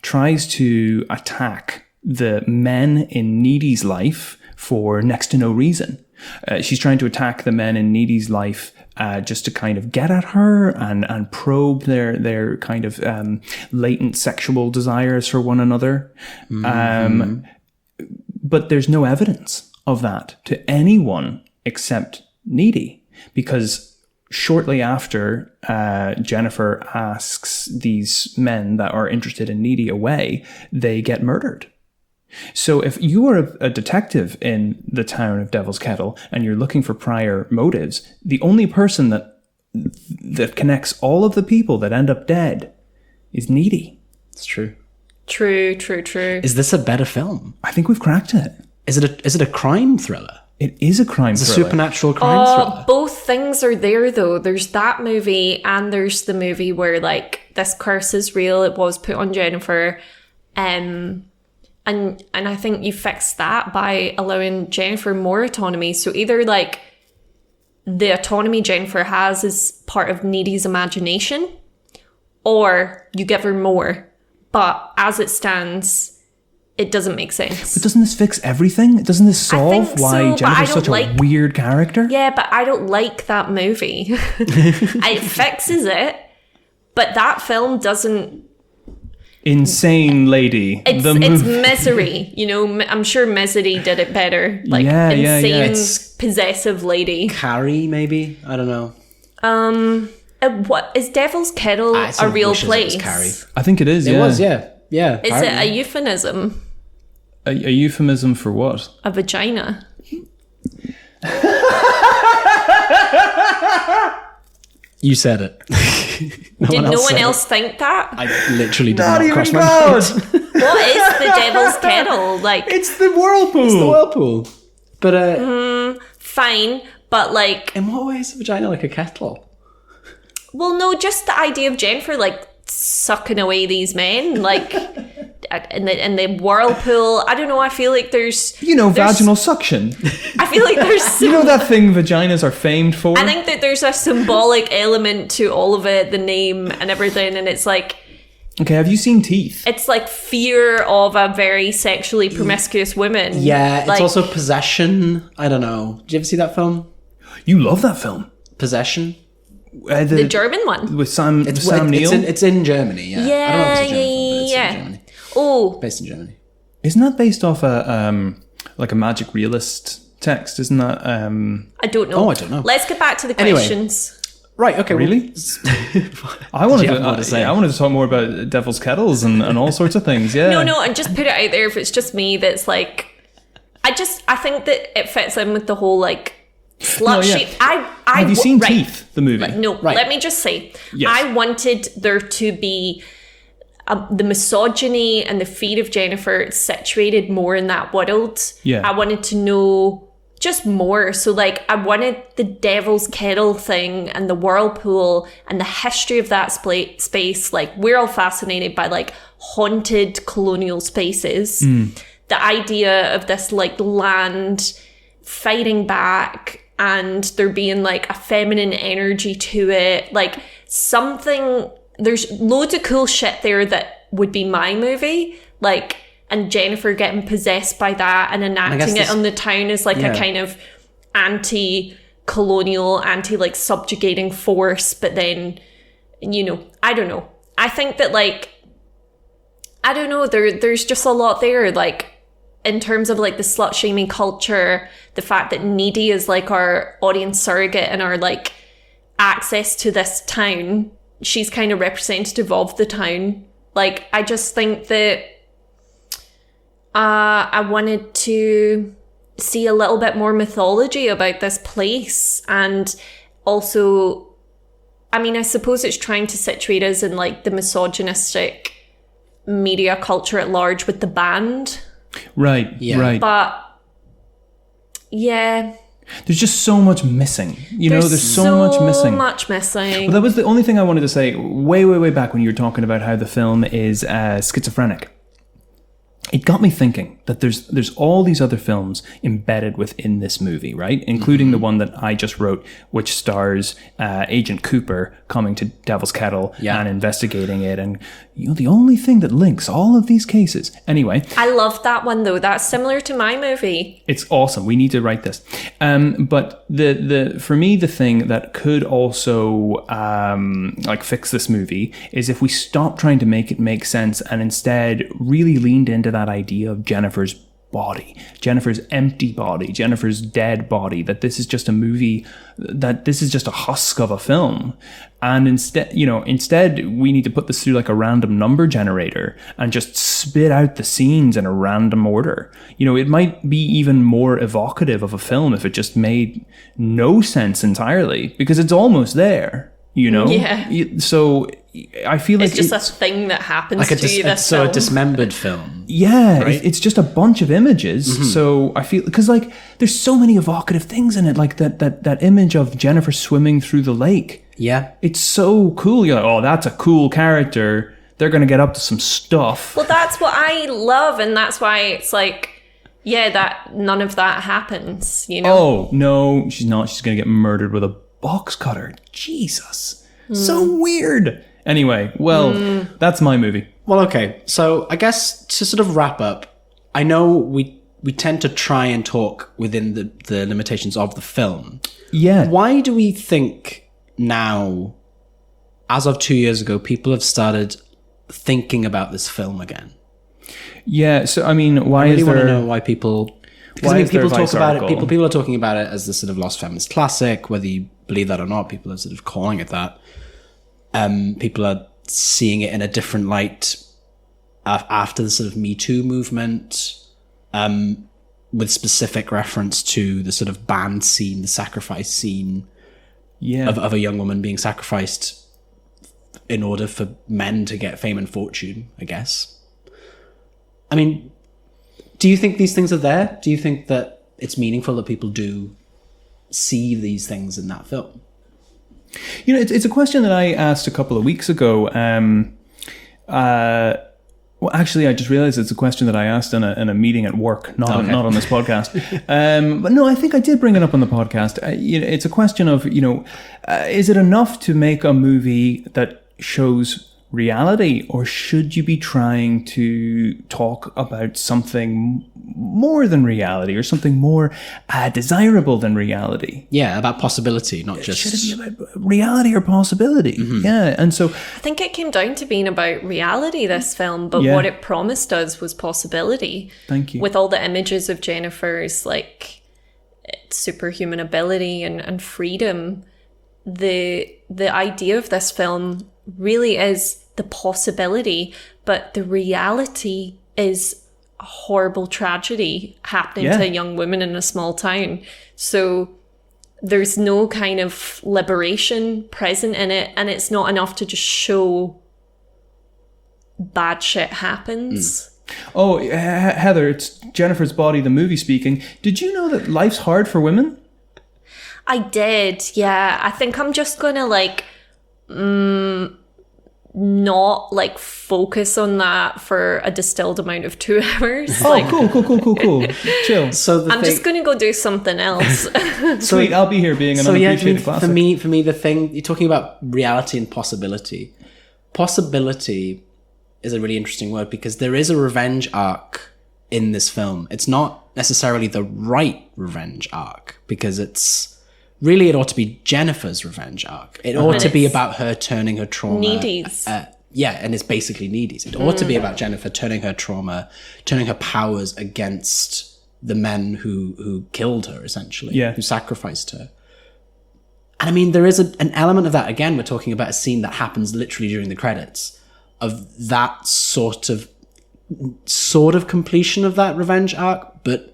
tries to attack the men in Needy's life for next to no reason. She's trying to attack the men in Needy's life just to kind of get at her and probe their kind of latent sexual desires for one another. But there's no evidence of that to anyone except Needy, because shortly after Jennifer asks these men that are interested in Needy away, they get murdered. So if you are a detective in the town of Devil's Kettle and you're looking for prior motives, the only person that connects all of the people that end up dead is Needy. It's true. True. Is this a better film? I think we've cracked it. Is it a crime thriller? It is a crime It's a thriller. supernatural crime thriller. Both things are there, though. There's that movie, and there's the movie where, like, this curse is real. It was put on Jennifer. And I think you fix that by allowing Jennifer more autonomy. So either, like, the autonomy Jennifer has is part of Needy's imagination, or you give her more. But as it stands, it doesn't make sense. But doesn't this fix everything? Doesn't this solve why Jennifer's such a weird character? Yeah, but I don't like that movie. It fixes it, but that film doesn't. Insane Lady. It's Misery. You know, I'm sure Misery did it better. Like, insane, possessive lady. Carrie, maybe? I don't know. What is Devil's Kettle a real place? I think it is. It was, yeah. Yeah. Is it a euphemism? A euphemism for what? A vagina. You said it. Did no one else think that? I literally did not cross my mind. What is the Devil's Kettle? Like, it's the whirlpool. It's the whirlpool. But fine, but like, in what way is a vagina like a kettle? Well, no, just the idea of Jennifer like sucking away these men, like in the whirlpool. I don't know. I feel like there's vaginal suction. I feel like there's that thing vaginas are famed for. I think that there's a symbolic element to all of it, the name and everything, and it's like. Okay, have you seen Teeth? It's like fear of a very sexually promiscuous woman. Yeah, like, it's also Possession. I don't know. Did you ever see that film? You love that film. Possession? The German one? With Sam Neill? It's in Germany, yeah. I don't know if it's a German film, but it's in Germany. Oh. Based in Germany. Isn't that based off a magic realist text? Isn't that... I don't know. Oh, I don't know. Let's get back to the questions. Right, okay. Really? I wanted to talk more about Devil's Kettles and all sorts of things, yeah. No, and just put it out there if it's just me that's like... I think that it fits in with the whole, like, slut shame. Have you seen Teeth, the movie? Let me just say. Yes. I wanted there to be... the misogyny and the fear of Jennifer situated more in that world. Yeah. I wanted to know just more. So, like, I wanted the Devil's Kettle thing and the whirlpool and the history of that space. Like, we're all fascinated by, like, haunted colonial spaces. The idea of this, like, land fighting back and there being, like, a feminine energy to it. Like, something... There's loads of cool shit there that would be my movie, like, and Jennifer getting possessed by that and enacting it on the town as like a kind of anti-colonial, like subjugating force. But then, I don't know. I think that, like, I don't know. There's just a lot there, like, in terms of like the slut shaming culture, the fact that Needy is like our audience surrogate and our like access to this town. She's kind of representative of the town. Like, I just think that I wanted to see a little bit more mythology about this place. And also, I mean, I suppose it's trying to situate us in, like, the misogynistic media culture at large with the band. Right, yeah. Right. But, yeah... There's just so much missing. There's so much missing. So much missing. Well, that was the only thing I wanted to say way, way, way back when you were talking about how the film is schizophrenic. it got me thinking that there's all these other films embedded within this movie, right? Including the one that I just wrote, which stars Agent Cooper coming to Devil's Kettle and investigating it. And the only thing that links all of these cases. Anyway. I love that one, though. That's similar to my movie. It's awesome. We need to write this. But for me, the thing that could also fix this movie is if we stop trying to make it make sense and instead really leaned into that idea of Jennifer's body, Jennifer's empty body, Jennifer's dead body, that this is just a movie, that this is just a husk of a film. And instead we need to put this through like a random number generator and just spit out the scenes in a random order. It might be even more evocative of a film if it just made no sense entirely, because it's almost there, Yeah. So I feel like it's just a thing that happens to you. A dismembered film. Yeah, right? It's just a bunch of images. So I feel, because like there's so many evocative things in it, like that image of Jennifer swimming through the lake. Yeah, it's so cool. You're like, oh, that's a cool character. They're gonna get up to some stuff. Well, that's what I love, and that's why it's like, yeah, that none of that happens. Oh no, she's not. She's gonna get murdered with a box cutter. Jesus, so weird. Anyway, well, that's my movie. Well, okay. So I guess to sort of wrap up, I know we tend to try and talk within the limitations of the film. Yeah. Why do we think now, as of 2 years ago, people have started thinking about this film again? Yeah. So I mean, why I really is want there? to know why people. Because people talk about it. People are talking about it as the sort of lost feminist classic. Whether you believe that or not, people are sort of calling it that. People are seeing it in a different light after the sort of Me Too movement, with specific reference to the sort of banned scene, the sacrifice scene of a young woman being sacrificed in order for men to get fame and fortune, I guess. I mean, do you think these things are there? Do you think that it's meaningful that people do see these things in that film? It's a question that I asked a couple of weeks ago. Well, actually, I just realized it's a question that I asked in a meeting at work, not on this podcast. But no, I think I did bring it up on the podcast. It's a question of, is it enough to make a movie that shows reality, or should you be trying to talk about something more than reality, or something more desirable than reality? Yeah, about possibility, not just... Should it be about reality or possibility? Yeah, and so... I think it came down to being about reality, this film, but what it promised us was possibility. Thank you. With all the images of Jennifer's, like, superhuman ability and freedom, the idea of this film really is the possibility, but the reality is a horrible tragedy happening to a young woman in a small town. So there's no kind of liberation present in it, and it's not enough to just show bad shit happens. Oh, Heather, it's Jennifer's Body, the movie speaking. Did you know that life's hard for women? I did, yeah. I think I'm just gonna not focus on that for a distilled amount of 2 hours. Cool. Chill. So I'm just going to go do something else. Sweet, I'll be here being an unappreciated classic. For me, the thing, you're talking about reality and possibility. Possibility is a really interesting word, because there is a revenge arc in this film. It's not necessarily the right revenge arc, because really, it ought to be Jennifer's revenge arc. It ought to be about her turning her trauma... Needies. And it's basically needies. It ought to be about Jennifer turning her trauma, turning her powers against the men who killed her, essentially, who sacrificed her. And I mean, there is an element of that. Again, we're talking about a scene that happens literally during the credits, of that sort of completion of that revenge arc, but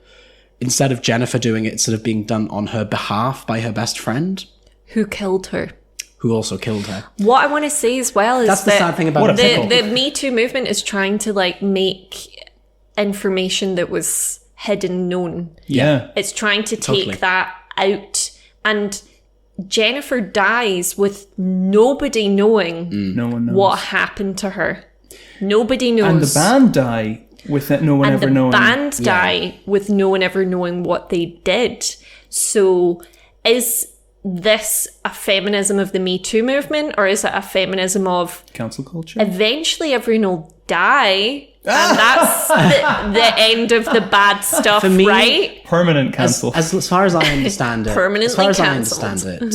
instead of Jennifer doing it, sort of being done on her behalf by her best friend. Who killed her. Who also killed her. What I want to say as well is that's the sad thing about the Me Too movement is trying to make information that was hidden known. Yeah. It's trying to take that out. And Jennifer dies with nobody knowing No one knows what happened to her. Nobody knows. And the band die with no one and ever the knowing. band die with no one ever knowing what they did. So is this a feminism of the Me Too movement, or is it a feminism of Cancel culture? eventually everyone will die and that's the end of the bad stuff, For me, right? Permanent cancel. As far as I understand it, Permanently as far as cancelled. I understand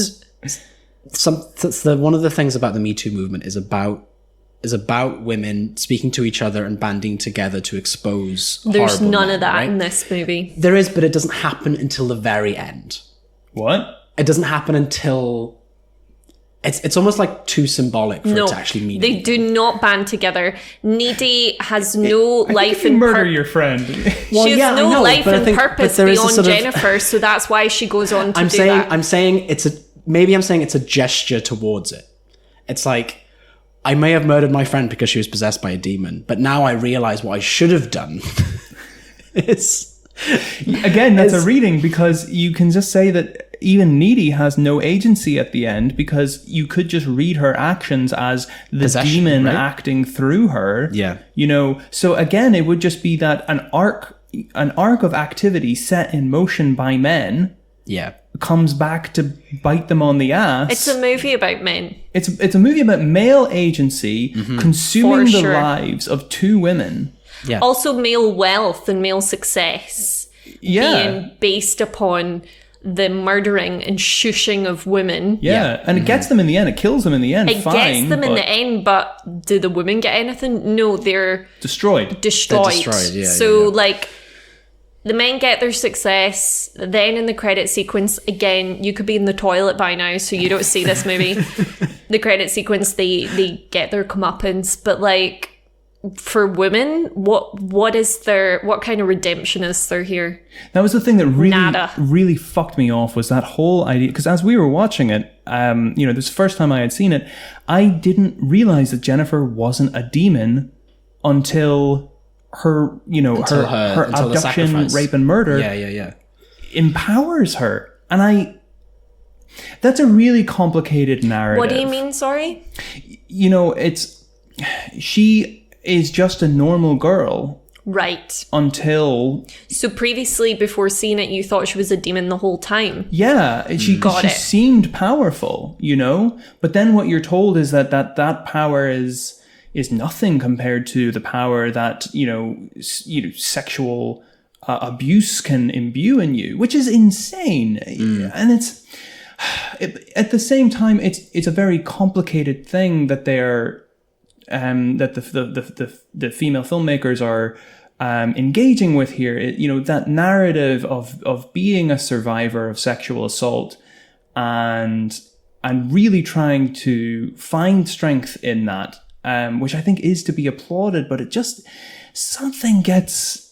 it, one of the things about the Me Too movement is about women speaking to each other and banding together to expose. There's horrible none men, of that right? in this movie. There is, but it doesn't happen until the very end. What? It doesn't happen until it's almost like too symbolic for it to actually mean they anything. do not band together. Needy has no I think life if you and murder purpose. your friend. Well, She has yeah, I no know, life but I and think- but purpose there is a beyond sort of- Jennifer, so that's why she goes on to I'm do saying that. I'm saying it's a gesture towards it. It's like, I may have murdered my friend because she was possessed by a demon, but now I realize what I should have done. Again, that's a reading, because you can just say that even Needy has no agency at the end, because you could just read her actions as the Possession, demon right? acting through her. Yeah. You know, so again, it would just be that an arc of activity set in motion by men Yeah. comes back to bite them on the ass. It's a movie about men. It's a movie about male agency consuming For the sure. lives of two women. Yeah. Also, male wealth and male success being based upon the murdering and shushing of women. Yeah, and it gets them in the end. It kills them in the end. It Fine, gets them in but the end, but do the women get anything? No, they're destroyed. destroyed. They're destroyed, yeah, So, yeah. like, the men get their success. Then in the credit sequence, again, you could be in the toilet by now, so you don't see this movie. The credit sequence, they get their comeuppance, but like, for women, what kind of redemption is there here? That was the thing that Nada. really fucked me off, was that whole idea. Because as we were watching it, this is the first time I had seen it, I didn't realize that Jennifer wasn't a demon until her, Until her the abduction, sacrifice. rape, and murder Yeah. empowers her. And that's a really complicated narrative. What do you mean, sorry? She is just a normal girl Right. until So previously, before seeing it, you thought she was a demon the whole time. she Got it. seemed powerful, but then what you're told is that power is nothing compared to the power that sexual abuse can imbue in you, which is insane. And it's at the same time it's a very complicated thing that they're that the female filmmakers are engaging with here. That narrative of being a survivor of sexual assault and really trying to find strength in that, which I think is to be applauded, but it just something gets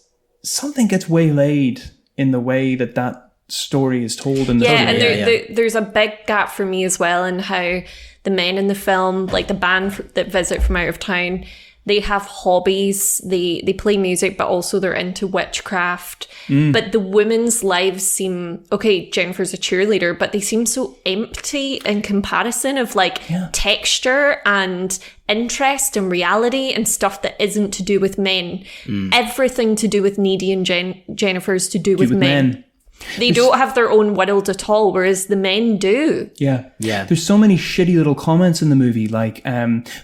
waylaid in the way that story is told in the Yeah, film. and there's a big gap for me as well in how the men in the film, like the band that visit from out of town, they have hobbies. They play music, but also they're into witchcraft. But the women's lives seem, okay, Jennifer's a cheerleader, but they seem so empty in comparison of texture and interest and reality and stuff that isn't to do with men. Everything to do with Needy and Jennifer's to do with men. They don't have their own world at all, whereas the men do. Yeah. Yeah. There's so many shitty little comments in the movie, like,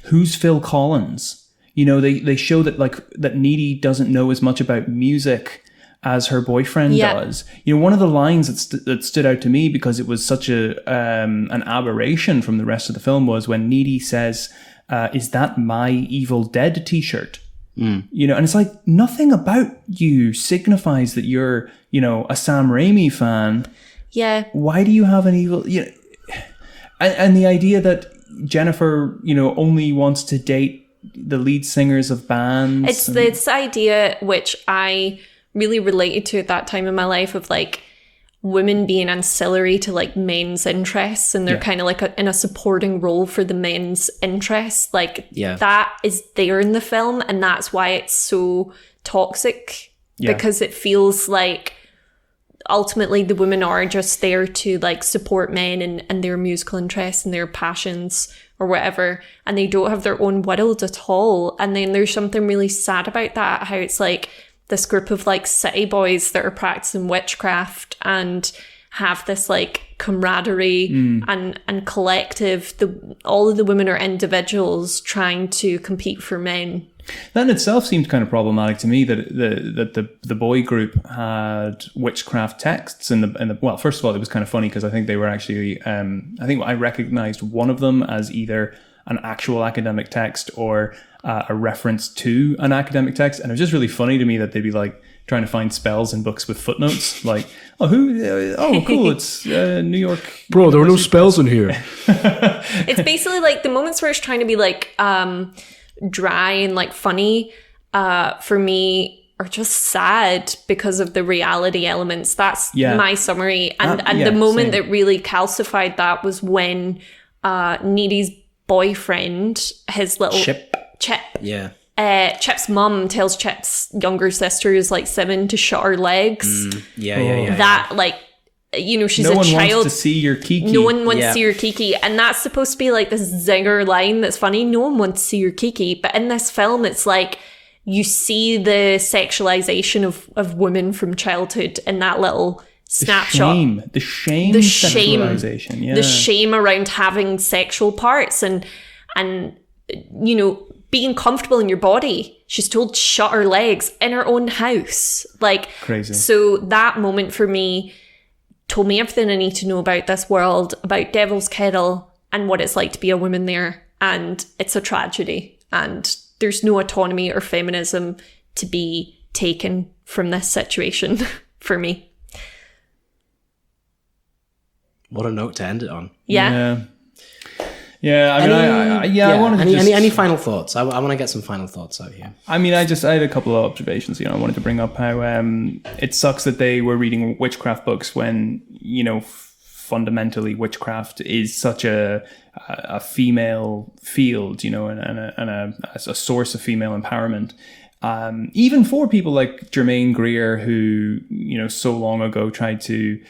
who's Phil Collins? They show that Needy doesn't know as much about music as her boyfriend does. One of the lines that stood out to me, because it was such an aberration from the rest of the film, was when Needy says, is that my Evil Dead t-shirt? And it's like, nothing about you signifies that you're, a Sam Raimi fan. Yeah. Why do you have an evil... And the idea that Jennifer, only wants to date the lead singers of bands. It's this idea which I really related to at that time in my life of women being ancillary to men's interests, and they're kind of in a supporting role for the men's interests. That is there in the film, and that's why it's so toxic, because it feels like ultimately the women are just there to like support men and their musical interests and their passions or whatever, and they don't have their own world at all. And then there's something really sad about that, how it's like this group of like city boys that are practicing witchcraft and have this like camaraderie and collective. All of the women are individuals trying to compete for men. That in itself seemed kind of problematic to me, that the boy group had witchcraft texts in the well, first of all, it was kind of funny because I think they were actually I think I recognized one of them as either an actual academic text or a reference to an academic text, and it was just really funny to me that they'd be like trying to find spells in books with footnotes, like cool, it's New York. Bro, there were no spells in here. It's basically like the moments where it's trying to be like dry and like funny for me are just sad because of the reality elements. That's my summary. And the moment that really calcified that was when Needy's boyfriend, his little Chip, Chip's mum tells Chip's younger sister, who's like 7, to shut her legs. That like, you know, she's a child. No one wants to see your kiki. No one wants to see your kiki. And that's supposed to be like this zinger line that's funny. No one wants to see your kiki. But in this film, it's like you see the sexualization of women from childhood in that little snapshot. The shame sexualization. Yeah. The shame around having sexual parts and you know, being comfortable in your body. She's told to shut her legs in her own house. Like, crazy. So that moment for me told me everything I need to know about this world, about Devil's Kettle and what it's like to be a woman there. And it's a tragedy. And there's no autonomy or feminism to be taken from this situation for me. What a note to end it on. Yeah. Yeah, I mean, I wanted to any final thoughts? I want to get some final thoughts out here. I mean, I had a couple of observations. You know, I wanted to bring up how it sucks that they were reading witchcraft books when, you know, fundamentally witchcraft is such a female field, you know, and a source of female empowerment. Even for people like Germaine Greer, who, you know, so long ago tried to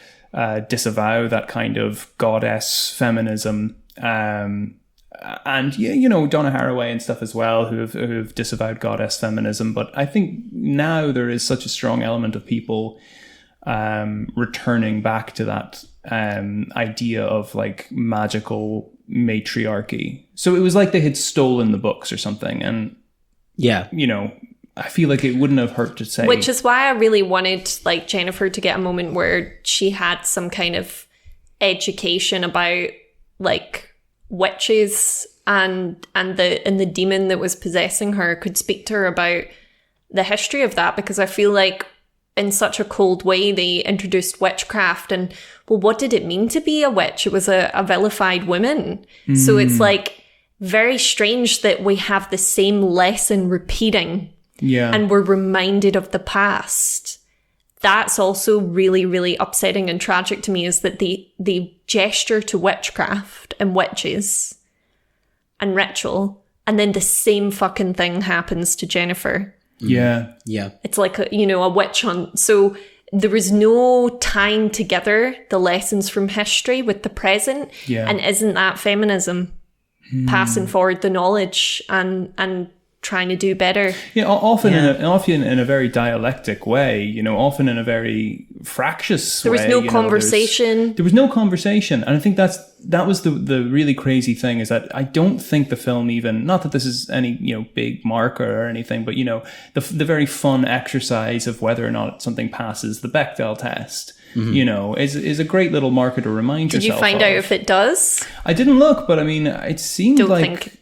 disavow that kind of goddess feminism. And you know, Donna Haraway and stuff as well, who have disavowed goddess feminism. But I think now there is such a strong element of people returning back to that idea of like magical matriarchy. So it was like they had stolen the books or something. And you know, I feel like it wouldn't have hurt to say. Which is why I really wanted like Jennifer to get a moment where she had some kind of education about like witches and the demon that was possessing her, could speak to her about the history of that, because I feel like in such a cold way they introduced witchcraft and, well, what did it mean to be a witch? It was a vilified woman. So it's like very strange that we have the same lesson repeating and we're reminded of the past. That's also really, really upsetting and tragic to me, is that they gesture to witchcraft and witches and ritual, and then the same fucking thing happens to Jennifer. Yeah. It's like a witch hunt. So there was no tying together the lessons from history with the present. And isn't that feminism? Passing forward the knowledge and trying to do better. Often in a very dialectic way, you know, often in a very fractious way. There was no conversation. There was no conversation. And I think that was the really crazy thing, is that I don't think the film even, not that this is any, you know, big marker or anything, but, you know, the very fun exercise of whether or not something passes the Bechdel test, you know, is a great little marker to remind yourself. Did you find out if it does? I didn't look, but I mean, it seemed like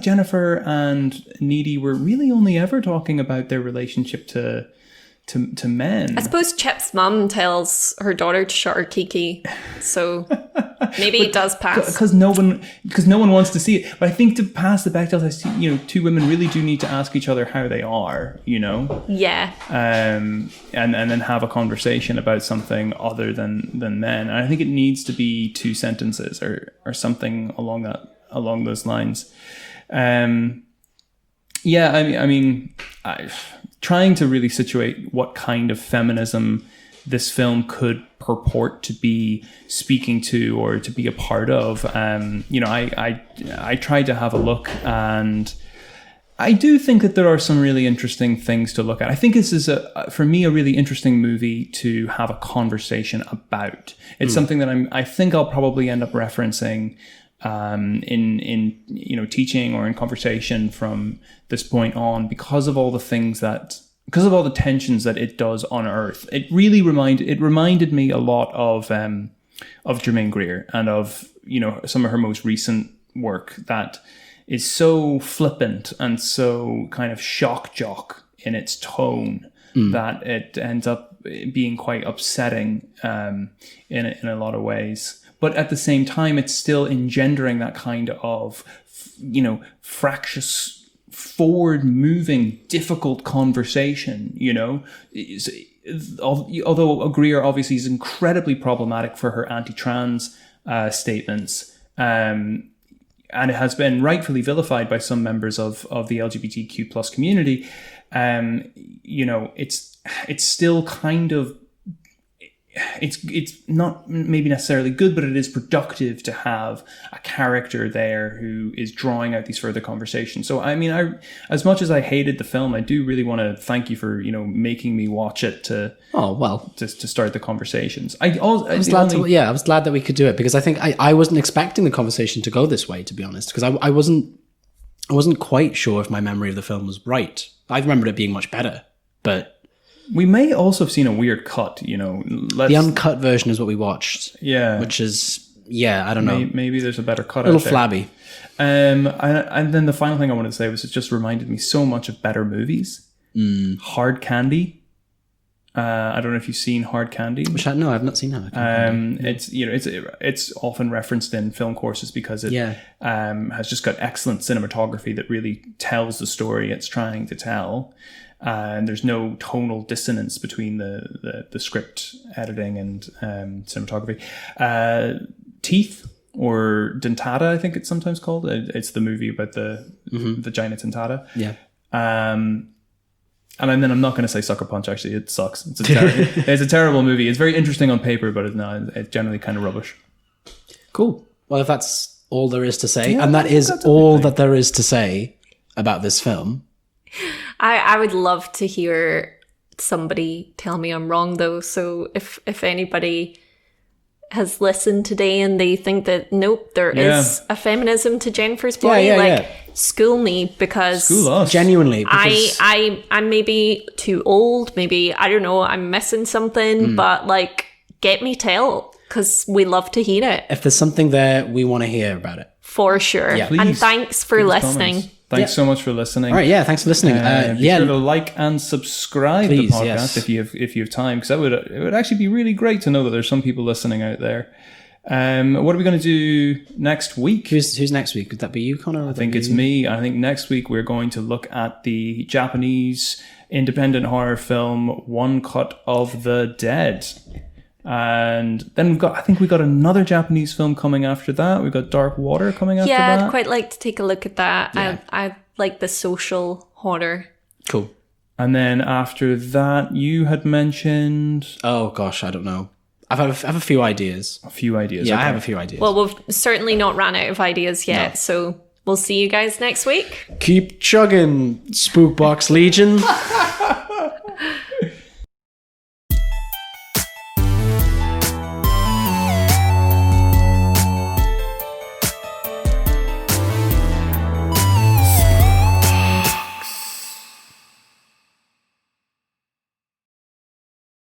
Jennifer and Needy were really only ever talking about their relationship to men. I suppose Chip's mum tells her daughter to shut her kiki, so maybe it does pass. Because no one wants to see it. But I think to pass the Bechdel test, you know, two women really do need to ask each other how they are, you know? Yeah. And then have a conversation about something other than men. And I think it needs to be 2 sentences or something along those lines. Trying to really situate what kind of feminism this film could purport to be speaking to or to be a part of. I tried to have a look, and I do think that there are some really interesting things to look at. I think this is, for me, a really interesting movie to have a conversation about. It's something that I think I'll probably end up referencing in teaching or in conversation from this point on, because of all the tensions that it does unearth. It really reminded me a lot of Germaine Greer and of some of her most recent work that is so flippant and so kind of shock jock in its tone that it ends up being quite upsetting in a lot of ways. But at the same time, it's still engendering that kind of, fractious, forward-moving, difficult conversation, Although Greer obviously is incredibly problematic for her anti-trans statements, and it has been rightfully vilified by some members of the LGBTQ plus community, it's still kind of, it's not maybe necessarily good, but it is productive to have a character there who is drawing out these further conversations. So, I mean, as much as I hated the film, I do really want to thank you for, making me watch it to start the conversations. I was glad that we could do it, because I think I wasn't expecting the conversation to go this way, to be honest, because I wasn't quite sure if my memory of the film was right. I remembered it being much better, but we may also have seen a weird cut, the uncut version is what we watched. Yeah. Which is, I don't know. Maybe there's a better cut a little flabby. And then the final thing I wanted to say was it just reminded me so much of better movies. Hard Candy. I don't know if you've seen Hard Candy. No, I've not seen that. It's often referenced in film courses because it has just got excellent cinematography that really tells the story it's trying to tell. And there's no tonal dissonance between the script editing and cinematography. Teeth, or Dentata, I think it's sometimes called. It's the movie about the vagina dentata. Yeah. And then I'm not going to say Sucker Punch. Actually, it sucks. It's a terrible movie. It's very interesting on paper, but it's generally kind of rubbish. Cool. Well, if that's all there is to say, and that is all that there is to say about this film. I would love to hear somebody tell me I'm wrong, though. So if anybody has listened today and they think that, nope, there is a feminism to Jennifer's body, school me, because school us. Genuinely, because I'm maybe too old, maybe, I don't know, I'm missing something, but get me tell, because we love to hear it. If there's something there, we want to hear about it. For sure. Yeah. And thanks for listening. Comments. Thanks so much for listening. All right, thanks for listening. Be sure to like and subscribe to the podcast if you have time, because it would actually be really great to know that there's some people listening out there. What are we going to do next week? Who's next week? Could that be you, Connor? I think it's me. I think next week we're going to look at the Japanese independent horror film One Cut of the Dead. And then we got another Japanese film coming after that. We've got Dark Water coming after that. Yeah, I'd quite like to take a look at that. Yeah. I like the social horror. Cool. And then after that, you had mentioned... Oh, gosh, I don't know. I have a few ideas. A few ideas. Yeah, okay. I have a few ideas. Well, we've certainly not ran out of ideas yet, so we'll see you guys next week. Keep chugging, SpookBox Legion.